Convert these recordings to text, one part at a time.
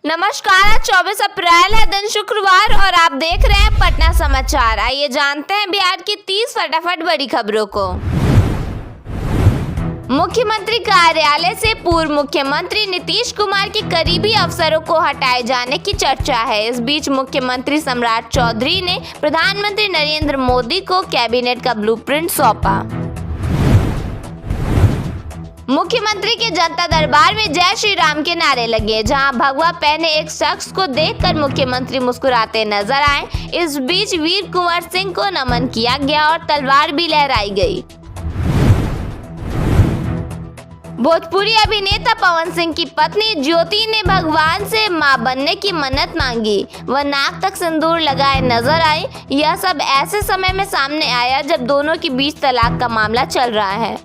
नमस्कार, आज 24 अप्रैल है, दिन शुक्रवार और आप देख रहे हैं पटना समाचार। आइए जानते हैं बिहार की 30 फटाफट बड़ी खबरों को। मुख्यमंत्री कार्यालय से पूर्व मुख्यमंत्री नीतीश कुमार के करीबी अफसरों को हटाए जाने की चर्चा है। इस बीच मुख्यमंत्री सम्राट चौधरी ने प्रधानमंत्री नरेंद्र मोदी को कैबिनेट का ब्लूप्रिंट सौंपा। मुख्यमंत्री के जनता दरबार में जय श्री राम के नारे लगे, जहां भगवा पहने एक शख्स को देखकर मुख्यमंत्री मुस्कुराते नजर आए। इस बीच वीर कुंवर सिंह को नमन किया गया और तलवार भी लहराई गई। भोजपुरी अभिनेता पवन सिंह की पत्नी ज्योति ने भगवान से मां बनने की मन्नत मांगी। वह नाक तक सिंदूर लगाए नजर आई। यह सब ऐसे समय में सामने आया जब दोनों के बीच तलाक का मामला चल रहा है।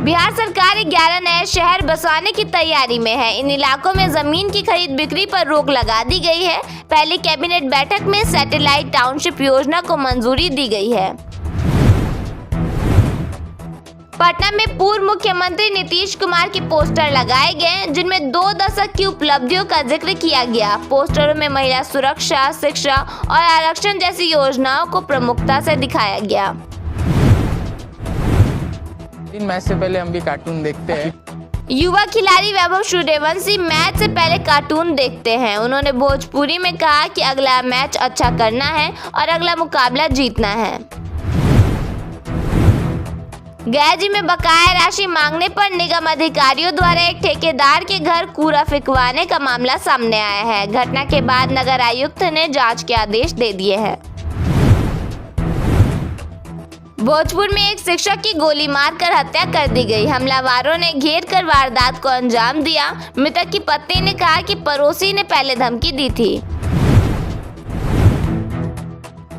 बिहार सरकार 11 नए शहर बसाने की तैयारी में है। इन इलाकों में जमीन की खरीद बिक्री पर रोक लगा दी गई है। पहली कैबिनेट बैठक में सैटेलाइट टाउनशिप योजना को मंजूरी दी गई है। पटना में पूर्व मुख्यमंत्री नीतीश कुमार के पोस्टर लगाए गए, जिनमें 2 दशक की उपलब्धियों का जिक्र किया गया। पोस्टरों में महिला सुरक्षा, शिक्षा और आरक्षण जैसी योजनाओं को प्रमुखता से दिखाया गया। 3 मैच से पहले हम भी कार्टून देखते हैं। युवा खिलाड़ी वैभव सूर्यवंशी मैच से पहले कार्टून देखते हैं। उन्होंने भोजपुरी में कहा कि अगला मैच अच्छा करना है और अगला मुकाबला जीतना है। गैजी में बकाया राशि मांगने पर निगम अधिकारियों द्वारा एक ठेकेदार के घर कूड़ा फेंकवाने का मामला सामने आया है। घटना के बाद नगर आयुक्त ने जांच के आदेश दे दिए हैं। भोजपुर में एक शिक्षक की गोली मारकर हत्या कर दी गई। हमलावरों ने घेर कर वारदात को अंजाम दिया। मृतक की पत्नी ने कहा कि पड़ोसी ने पहले धमकी दी थी।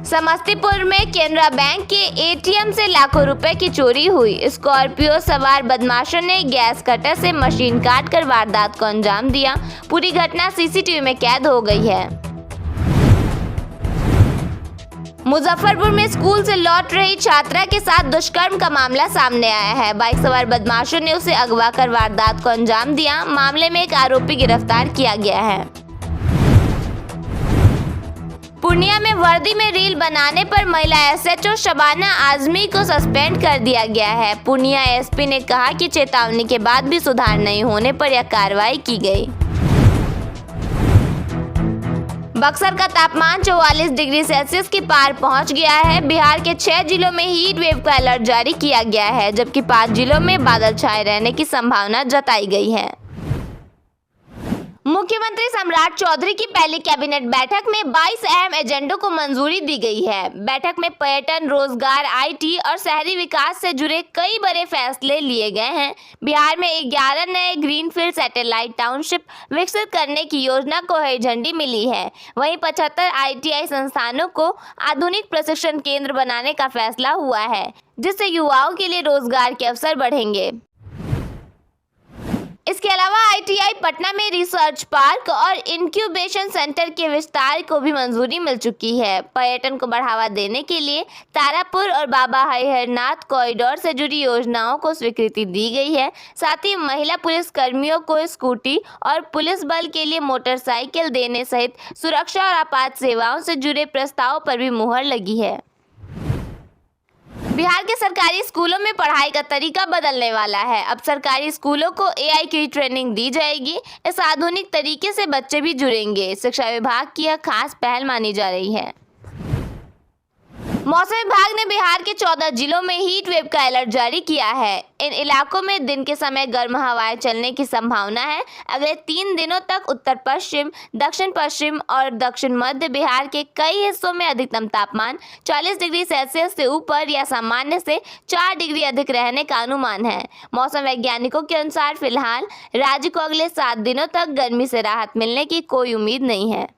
समस्तीपुर में केनरा बैंक के एटीएम से लाखों रुपए की चोरी हुई। स्कॉर्पियो सवार बदमाशों ने गैस कटर से मशीन काटकर वारदात को अंजाम दिया। पूरी घटना सीसीटीवी में कैद हो गई है। मुजफ्फरपुर में स्कूल से लौट रही छात्रा के साथ दुष्कर्म का मामला सामने आया है। बाइक सवार बदमाशों ने उसे अगवा कर वारदात को अंजाम दिया। मामले में एक आरोपी गिरफ्तार किया गया है। पूर्णिया में वर्दी में रील बनाने पर महिला एसएचओ शबाना आजमी को सस्पेंड कर दिया गया है। पूर्णिया एसपी ने कहा कि चेतावनी के बाद भी सुधार नहीं होने पर यह कार्रवाई की गई। बक्सर का तापमान 44 डिग्री सेल्सियस के पार पहुंच गया है। बिहार के 6 जिलों में हीट वेव का अलर्ट जारी किया गया है, जबकि 5 जिलों में बादल छाए रहने की संभावना जताई गई है। मुख्यमंत्री सम्राट चौधरी की पहली कैबिनेट बैठक में 22 अहम एजेंडों को मंजूरी दी गई है। बैठक में पर्यटन, रोजगार, आईटी और शहरी विकास से जुड़े कई बड़े फैसले लिए गए हैं। बिहार में 11 नए ग्रीनफील्ड सैटेलाइट टाउनशिप विकसित करने की योजना को हरी झंडी मिली है। वहीं 75 आईटीआई संस्थानों को आधुनिक प्रशिक्षण केंद्र बनाने का फैसला हुआ है, जिससे युवाओं के लिए रोजगार के अवसर बढ़ेंगे। इसके अलावा आईटीआई पटना में रिसर्च पार्क और इंक्यूबेशन सेंटर के विस्तार को भी मंजूरी मिल चुकी है। पर्यटन को बढ़ावा देने के लिए तारापुर और बाबा हरिहरनाथ कॉरिडोर से जुड़ी योजनाओं को स्वीकृति दी गई है। साथ ही महिला पुलिस कर्मियों को स्कूटी और पुलिस बल के लिए मोटरसाइकिल देने सहित सुरक्षा और आपात सेवाओं से जुड़े प्रस्तावों पर भी मुहर लगी है। बिहार के सरकारी स्कूलों में पढ़ाई का तरीका बदलने वाला है। अब सरकारी स्कूलों को एआई की ट्रेनिंग दी जाएगी। इस आधुनिक तरीके से बच्चे भी जुड़ेंगे। शिक्षा विभाग की यह खास पहल मानी जा रही है। मौसम विभाग ने बिहार के 14 जिलों में हीट वेव का अलर्ट जारी किया है। इन इलाकों में दिन के समय गर्म हवाएं चलने की संभावना है। अगले 3 दिनों तक उत्तर पश्चिम, दक्षिण पश्चिम और दक्षिण मध्य बिहार के कई हिस्सों में अधिकतम तापमान 40 डिग्री सेल्सियस से ऊपर या सामान्य से 4 डिग्री अधिक रहने का अनुमान है। मौसम वैज्ञानिकों के अनुसार फिलहाल राज्य को अगले 7 दिनों तक गर्मी से राहत मिलने की कोई उम्मीद नहीं है।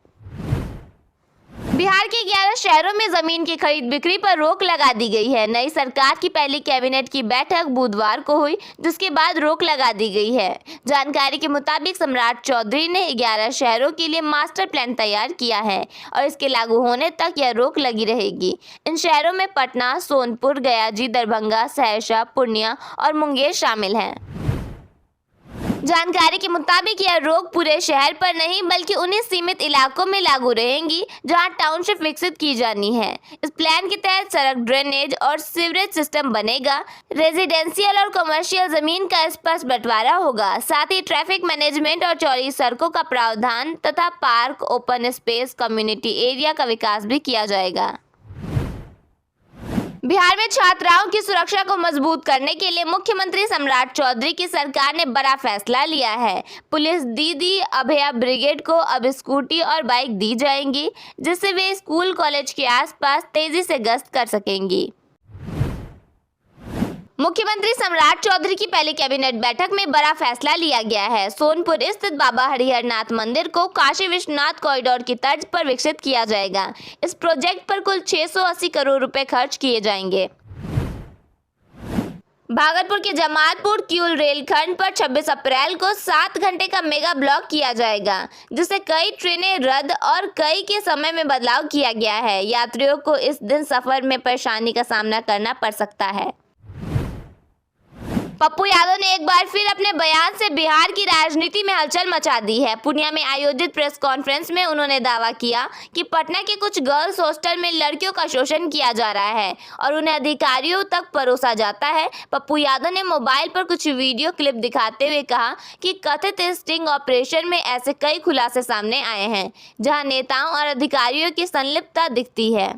बिहार के 11 शहरों में जमीन की खरीद बिक्री पर रोक लगा दी गई है। नई सरकार की पहली कैबिनेट की बैठक बुधवार को हुई, जिसके बाद रोक लगा दी गई है। जानकारी के मुताबिक सम्राट चौधरी ने 11 शहरों के लिए मास्टर प्लान तैयार किया है और इसके लागू होने तक यह रोक लगी रहेगी। इन शहरों में पटना, सोनपुर, गयाजी, दरभंगा, सहरसा, पूर्णिया और मुंगेर शामिल हैं। जानकारी के मुताबिक यह रोक पूरे शहर पर नहीं बल्कि उन्हीं सीमित इलाकों में लागू रहेंगी जहां टाउनशिप विकसित की जानी है। इस प्लान के तहत सड़क, ड्रेनेज और सीवरेज सिस्टम बनेगा। रेजिडेंशियल और कमर्शियल जमीन का स्पष्ट बंटवारा होगा। साथ ही ट्रैफिक मैनेजमेंट और चौड़ी सड़कों का प्रावधान तथा park, open space, community area का विकास भी किया जाएगा। बिहार में छात्राओं की सुरक्षा को मजबूत करने के लिए मुख्यमंत्री सम्राट चौधरी की सरकार ने बड़ा फैसला लिया है। पुलिस दीदी अभया ब्रिगेड को अब स्कूटी और बाइक दी जाएंगी, जिससे वे स्कूल, कॉलेज के आसपास तेजी से गश्त कर सकेंगी। मुख्यमंत्री सम्राट चौधरी की पहली कैबिनेट बैठक में बड़ा फैसला लिया गया है। सोनपुर स्थित बाबा हरिहरनाथ मंदिर को काशी विश्वनाथ कॉरिडोर की तर्ज पर विकसित किया जाएगा। इस प्रोजेक्ट पर कुल 680 करोड़ रुपए खर्च किए जाएंगे। भागलपुर के जमालपुर किऊल रेलखंड पर 26 अप्रैल को 7 घंटे का मेगा ब्लॉक किया जाएगा, जिससे कई ट्रेनें रद्द और कई के समय में बदलाव किया गया है। यात्रियों को इस दिन सफर में परेशानी का सामना करना पड़ सकता है। पप्पू यादव ने एक बार फिर अपने बयान से बिहार की राजनीति में हलचल मचा दी है। पूर्णिया में आयोजित प्रेस कॉन्फ्रेंस में उन्होंने दावा किया कि पटना के कुछ गर्ल्स हॉस्टल में लड़कियों का शोषण किया जा रहा है और उन्हें अधिकारियों तक परोसा जाता है। पप्पू यादव ने मोबाइल पर कुछ वीडियो क्लिप दिखाते हुए कहा कि कथित स्टिंग ऑपरेशन में ऐसे कई खुलासे सामने आए हैं जहां नेताओं और अधिकारियों की संलिप्तता दिखती है।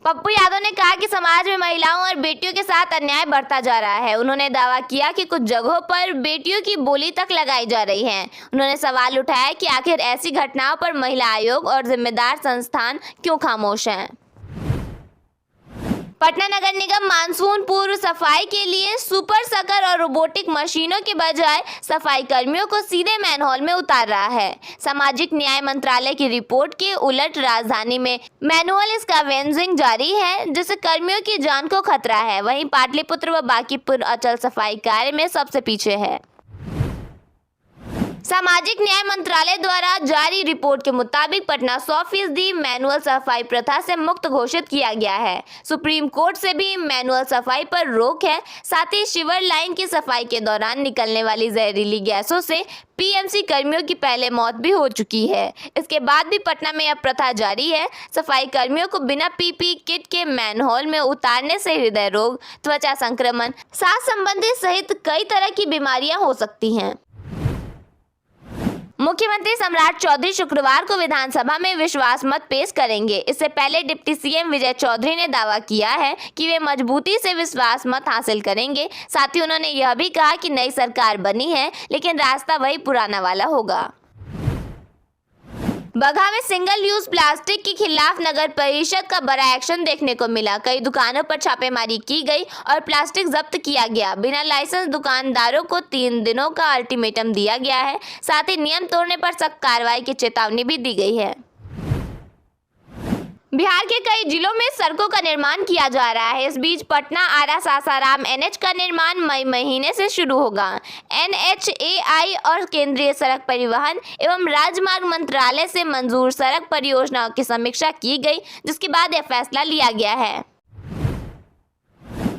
पप्पू यादव ने कहा कि समाज में महिलाओं और बेटियों के साथ अन्याय बढ़ता जा रहा है। उन्होंने दावा किया कि कुछ जगहों पर बेटियों की बोली तक लगाई जा रही है। उन्होंने सवाल उठाया कि आखिर ऐसी घटनाओं पर महिला आयोग और जिम्मेदार संस्थान क्यों खामोश हैं। पटना नगर निगम मानसून पूर्व सफाई के लिए सुपर सकर और रोबोटिक मशीनों के बजाय सफाई कर्मियों को सीधे मैनहोल में उतार रहा है। सामाजिक न्याय मंत्रालय की रिपोर्ट के उलट राजधानी में मैनुअल स्कैवेंजिंग जारी है, जिससे कर्मियों की जान को खतरा है। वहीं पाटलिपुत्र व बांकीपुर अचल सफाई कार्य में सबसे पीछे है। सामाजिक न्याय मंत्रालय द्वारा जारी रिपोर्ट के मुताबिक पटना 100% मैनुअल सफाई प्रथा से मुक्त घोषित किया गया है। सुप्रीम कोर्ट से भी मैनुअल सफाई पर रोक है। साथ ही शिवर लाइन की सफाई के दौरान निकलने वाली जहरीली गैसों से पीएमसी कर्मियों की पहले मौत भी हो चुकी है। इसके बाद भी पटना में यह प्रथा जारी है। सफाई कर्मियों को बिना पीपी किट के मैनहोल में उतारने से हृदय रोग, त्वचा संक्रमण, सांस संबंधी सहित कई तरह की बीमारियां हो सकती हैं। मुख्यमंत्री सम्राट चौधरी शुक्रवार को विधानसभा में विश्वास मत पेश करेंगे। इससे पहले डिप्टी सीएम विजय चौधरी ने दावा किया है कि वे मजबूती से विश्वास मत हासिल करेंगे। साथ ही उन्होंने यह भी कहा कि नई सरकार बनी है, लेकिन रास्ता वही पुराना वाला होगा। बगहा में सिंगल यूज प्लास्टिक के खिलाफ नगर परिषद का बड़ा एक्शन देखने को मिला। कई दुकानों पर छापेमारी की गई और प्लास्टिक जब्त किया गया। बिना लाइसेंस दुकानदारों को 3 दिनों का अल्टीमेटम दिया गया है। साथ ही नियम तोड़ने पर सख्त कार्रवाई की चेतावनी भी दी गई है। बिहार के कई जिलों में सड़कों का निर्माण किया जा रहा है। इस बीच पटना आरा सासाराम एनएच का निर्माण मई महीने से शुरू होगा। एनएचएआई और केंद्रीय सड़क परिवहन एवं राजमार्ग मंत्रालय से मंजूर सड़क परियोजनाओं की समीक्षा की गई, जिसके बाद यह फैसला लिया गया है।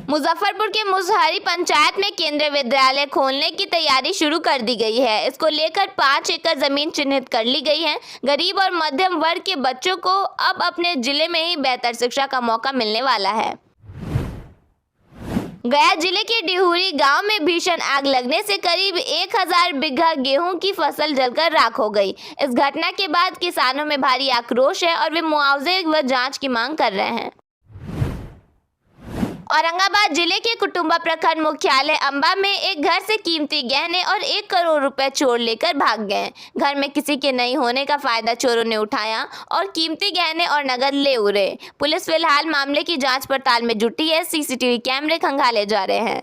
मुजफ्फरपुर के मुसहरी पंचायत में केंद्रीय विद्यालय खोलने की तैयारी शुरू कर दी गई है। इसको लेकर 5 एकड़ जमीन चिन्हित कर ली गई है। गरीब और मध्यम वर्ग के बच्चों को अब अपने जिले में ही बेहतर शिक्षा का मौका मिलने वाला है। गया जिले के डिहुरी गांव में भीषण आग लगने से करीब 1000 बीघा गेहूं की फसल जलकर राख हो गई। इस घटना के बाद किसानों में भारी आक्रोश है और वे मुआवजे व जांच की मांग कर रहे हैं। औरंगाबाद जिले के कुटुंबा प्रखंड मुख्यालय अंबा में एक घर से कीमती गहने और 1 करोड़ रुपए चोर लेकर भाग गए। घर में किसी के नहीं होने का फायदा चोरों ने उठाया और कीमती गहने और नगद ले उड़े। पुलिस फिलहाल मामले की जांच पड़ताल में जुटी है। सीसीटीवी कैमरे खंगाले जा रहे हैं।